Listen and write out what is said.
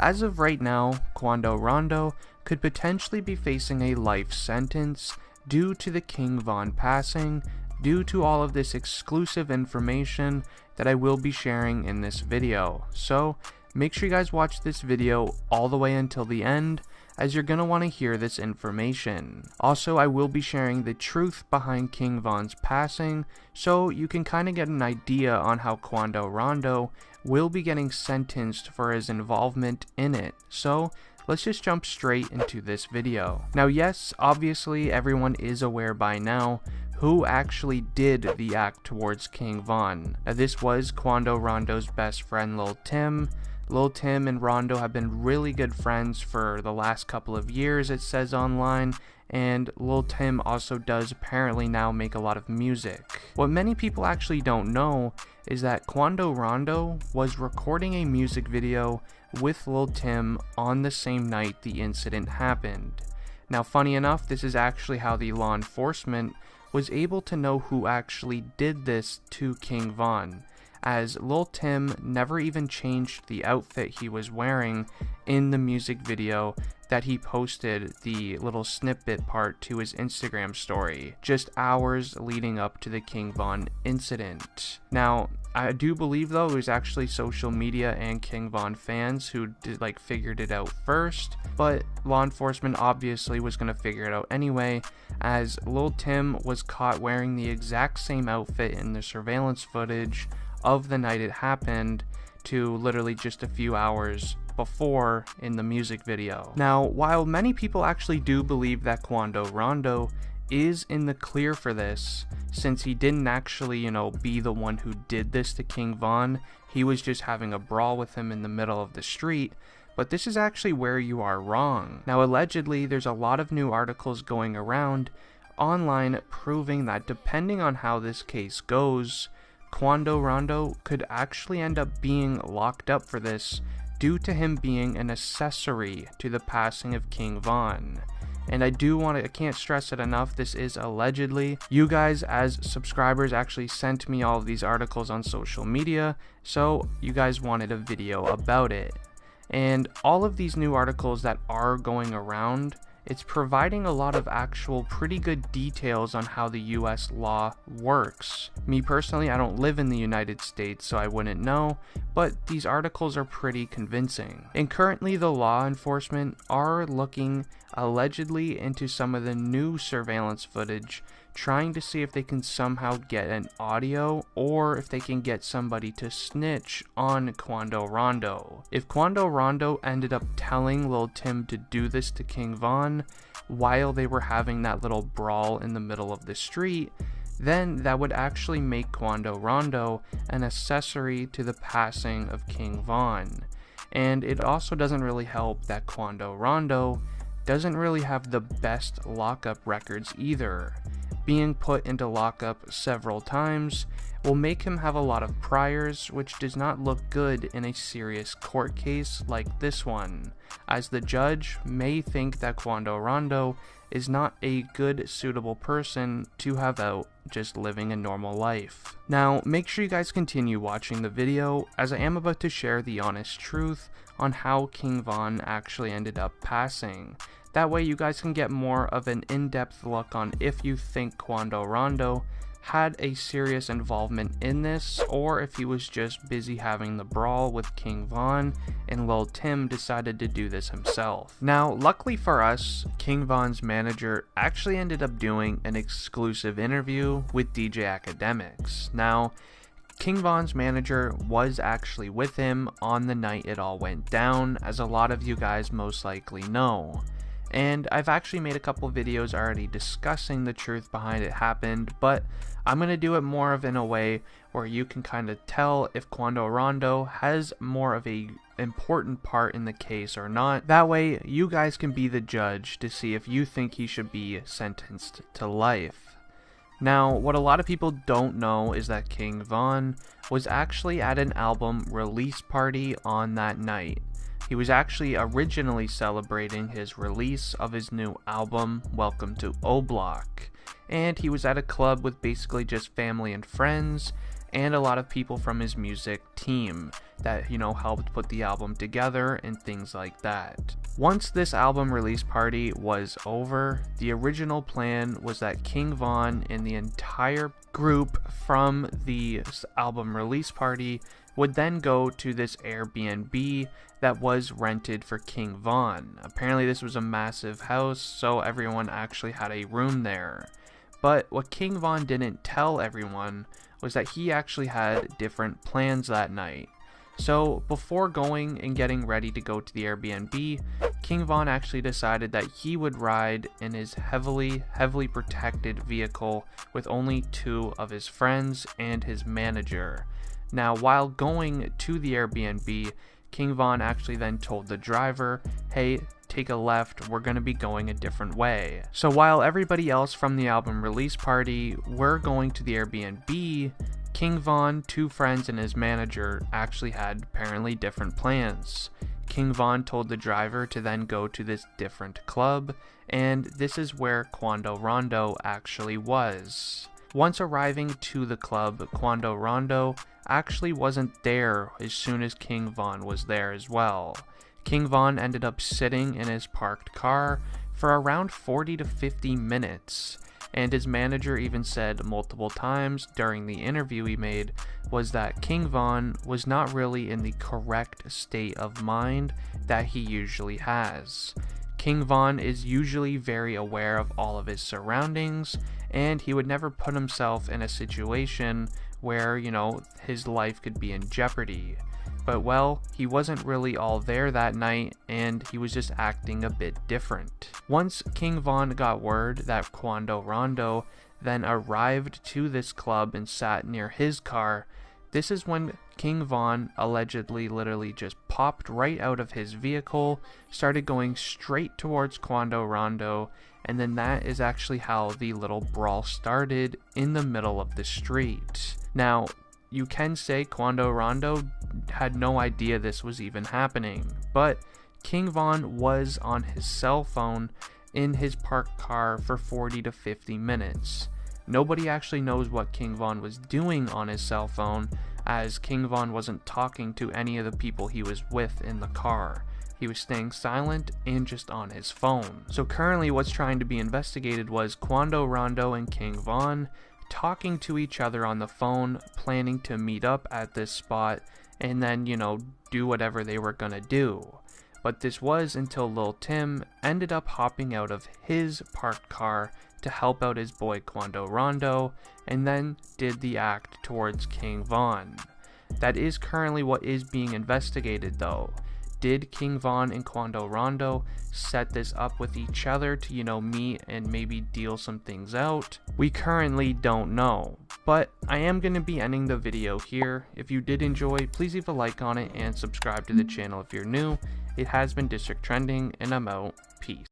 As of right now, Quando Rondo could potentially be facing a life sentence due to the King Von passing, due to all of this exclusive information that I will be sharing in this video. So make sure you guys watch this video all the way until the end, as you're going to want to hear this information. Also, I will be sharing the truth behind King Von's passing, so you can kind of get an idea on how Quando Rondo will be getting sentenced for his involvement in it. So let's just jump straight into this video. Now yes, obviously everyone is aware by now who actually did the act towards King Von. Now, this was Quando Rondo's best friend Lil Tim. Lil Tim and Rondo have been really good friends for the last couple of years, it says online, and Lil Tim also does apparently now make a lot of music. What many people actually don't know is that Quando Rondo was recording a music video with Lil Tim on the same night the incident happened. Now, funny enough, this is actually how the law enforcement was able to know who actually did this to King Von, as Lil Tim never even changed the outfit he was wearing in the music video that he posted the little snippet part to his Instagram story, just hours leading up to the King Von incident. Now, I do believe though it was actually social media and King Von fans who figured it out first, but law enforcement obviously was going to figure it out anyway, as Lil Tim was caught wearing the exact same outfit in the surveillance footage of the night it happened to literally just a few hours before in the music video. Now, while many people actually do believe that Quando Rondo is in the clear for this, since he didn't actually, be the one who did this to King Von, he was just having a brawl with him in the middle of the street, but this is actually where you are wrong. Now, allegedly, there's a lot of new articles going around online proving that depending on how this case goes, Quando Rondo could actually end up being locked up for this due to him being an accessory to the passing of King Von. And I can't stress it enough, this is allegedly. You guys as subscribers actually sent me all of these articles on social media, so you guys wanted a video about it. And all of these new articles that are going around, it's providing a lot of actual pretty good details on how the US law works. Me personally, I don't live in the United States, so I wouldn't know, but these articles are pretty convincing. And currently the law enforcement are looking allegedly into some of the new surveillance footage, trying to see if they can somehow get an audio or if they can get somebody to snitch on Quando Rondo. If Quando Rondo ended up telling Lil Tim to do this to King Von while they were having that little brawl in the middle of the street, then that would actually make Quando Rondo an accessory to the passing of King Von. And it also doesn't really help that Quando Rondo doesn't really have the best lockup records either. Being put into lockup several times will make him have a lot of priors, which does not look good in a serious court case like this one, as the judge may think that Quando Rondo is not a good suitable person to have out just living a normal life. Now, make sure you guys continue watching the video, as I am about to share the honest truth on how King Von actually ended up passing. That way you guys can get more of an in-depth look on if you think Quando Rondo had a serious involvement in this, or if he was just busy having the brawl with King Von and Lil Tim decided to do this himself. Now, luckily for us, King Von's manager actually ended up doing an exclusive interview with DJ Academics. Now, King Von's manager was actually with him on the night it all went down, as a lot of you guys most likely know. And I've actually made a couple videos already discussing the truth behind it happened, but I'm going to do it more of in a way where you can kind of tell if Quando Rondo has more of a important part in the case or not. That way you guys can be the judge to see if you think he should be sentenced to life. Now, what a lot of people don't know is that King Von was actually at an album release party on that night. He was actually originally celebrating his release of his new album, Welcome to O Block, and he was at a club with basically just family and friends, and a lot of people from his music team that, helped put the album together and things like that. Once this album release party was over, the original plan was that King Von and the entire group from the album release party would then go to this Airbnb that was rented for King Von. Apparently this was a massive house, so everyone actually had a room there. But what King Von didn't tell everyone was that he actually had different plans that night. So before going and getting ready to go to the Airbnb, King Von actually decided that he would ride in his heavily protected vehicle with only 2 of his friends and his manager. Now, while going to the Airbnb, King Von actually then told the driver, hey, take a left, we're going to be going a different way. So while everybody else from the album release party were going to the Airbnb, King Von, 2 friends, and his manager actually had apparently different plans. King Von told the driver to then go to this different club, and this is where Quando Rondo actually was. Once arriving to the club, Quando Rondo actually wasn't there as soon as King Von was there as well. King Von ended up sitting in his parked car for around 40 to 50 minutes. And his manager even said multiple times during the interview he made was that King Von was not really in the correct state of mind that he usually has. King Von is usually very aware of all of his surroundings, and he would never put himself in a situation where, his life could be in jeopardy. But well, he wasn't really all there that night, and he was just acting a bit different. Once King Von got word that Quando Rondo then arrived to this club and sat near his car, this is when King Von allegedly literally just popped right out of his vehicle, started going straight towards Quando Rondo, and then that is actually how the little brawl started in the middle of the street. Now, you can say Quando Rondo had no idea this was even happening, but King Von was on his cell phone in his parked car for 40 to 50 minutes. Nobody actually knows what King Von was doing on his cell phone, as King Von wasn't talking to any of the people he was with in the car. He was staying silent and just on his phone. So currently what's trying to be investigated was Quando Rondo and King Von talking to each other on the phone, planning to meet up at this spot and then, do whatever they were gonna do. But this was until Lil Tim ended up hopping out of his parked car to help out his boy Quando Rondo, and then did the act towards King Von. That is currently what is being investigated though. Did King Von and Quando Rondo set this up with each other to, meet and maybe deal some things out? We currently don't know, but I am going to be ending the video here. If you did enjoy, please leave a like on it and subscribe to the channel if you're new. It has been District Trending, and I'm out. Peace.